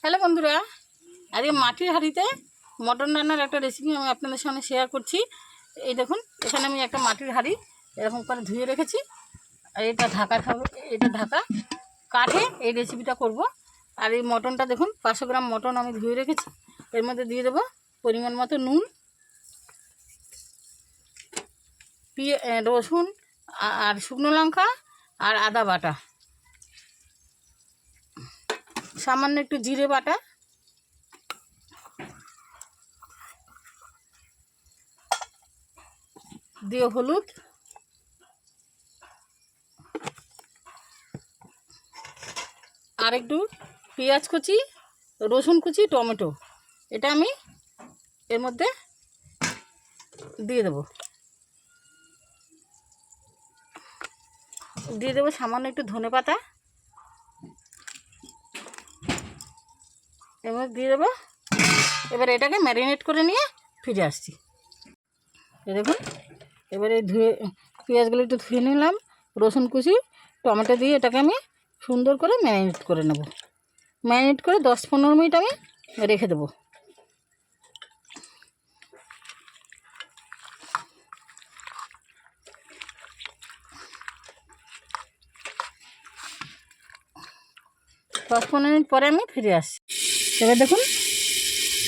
Hello বন্ধুরা, আজকে মাটির হাঁড়িতে মটন রান্নার একটা রেসিপি আমি আপনাদের সামনে শেয়ার করছি। এই দেখুন, এখানে আমি একটা মাটির হাঁড়ি এরকম করে ধুয়ে রেখেছি। আর এটা ঢাকা থাকবে, এটা ঢাকা কাঠে এই রেসিপিটা করব। আর এই মটনটা দেখুন, 500 গ্রাম মটন আমি ধুয়ে রেখেছি। এর মধ্যে দিয়ে দেবো পরিমাণ মতো নুন, রসুন আর শুকনো লঙ্কা আর আদা বাটা, সামান্য একটু জিরে বাটা, দিয়ে হলুদ, আর একটু পেঁয়াজ কুচি, রসুন কুচি, টমেটো, এটা আমি এর মধ্যে দিয়ে দেবো। সামান্য একটু ধনেপাতা এর মধ্যে দিয়ে দেবো। এবার এটাকে ম্যারিনেট করে নিয়ে ফিরে আসছি। দেখুন, এবারে পেঁয়াজগুলো একটু ধুয়ে নিলাম, রসুন কুচি, টমেটো দিয়ে এটাকে আমি সুন্দর করে ম্যারিনেট করে নেব। ম্যারিনেট করে 10-15 মিনিট আমি রেখে দেবো। দশ 15 মিনিট পরে আমি ফিরে আসছি। এবার দেখুন,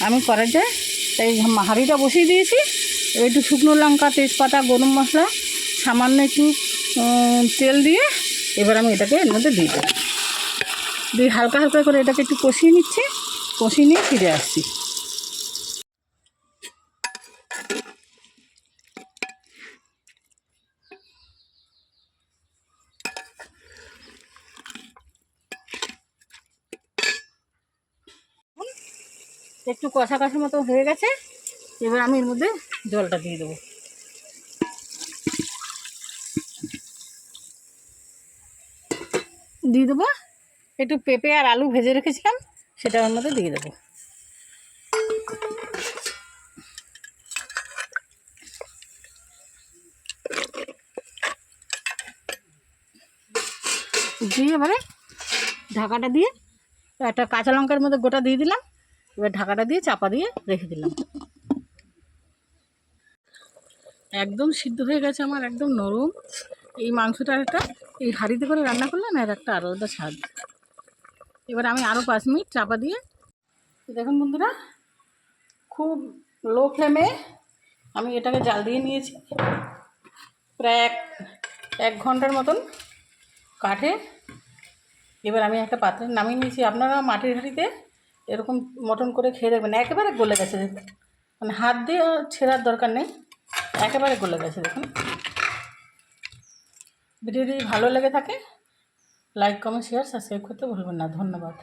আমি কড়াইতে এই হাঁড়িটা বসিয়ে দিয়েছি। এবার একটু শুকনো লঙ্কা, তেজপাতা, গরম মশলা, সামান্য একটু তেল দিয়ে এবার আমি এটাকে এর মধ্যে দিয়ে দেবো। দিয়ে হালকা হালকা করে এটাকে একটু কষিয়ে নিচ্ছি। কষিয়ে নিয়ে ফিরে আসছি। একটু কষা কষা মতো হয়ে গেছে। এবার আমি এর মধ্যে জলটা দিয়ে দেবো। একটু পেঁপে আর আলু ভেজে রেখেছিলাম, সেটা ওর মধ্যে দিয়ে দেবো। দিয়ে এবারে ঢাকাটা দিয়ে একটা কাঁচা লঙ্কার মধ্যে গোটা দিয়ে দিলাম। এবার ঢাকাটা দিয়ে চাপা দিয়ে রেখে দিলাম। একদম সিদ্ধ হয়ে গেছে আমার, একদম নরম। এই মাংসটা এই হাঁড়িতে করে রান্না করলে না, এর একটা আলাদা স্বাদ। এবার আমি আরও 5 মিনিট চাপা দিয়ে, দেখুন বন্ধুরা, খুব লো ফ্লেমে আমি এটাকে জাল দিয়ে নিয়েছি প্রায় এক ঘন্টার মতন কাঠে। এবার আমি একটা পাত্রে নামিয়ে নিয়েছি। আপনারা মাটির হাঁড়িতে এরকম মটন করে খেয়ে দেখবেন, একেবারে গলে গেছে। দেখুন, মানে হাত দিয়ে ছেঁড়ার দরকার নেই, একেবারে গলে গেছে। দেখুন, ভিডিও যদি ভালো লেগে থাকে লাইক, কমেন্ট, শেয়ার, সাবস্ক্রাইব করতে ভুলবেন না। ধন্যবাদ।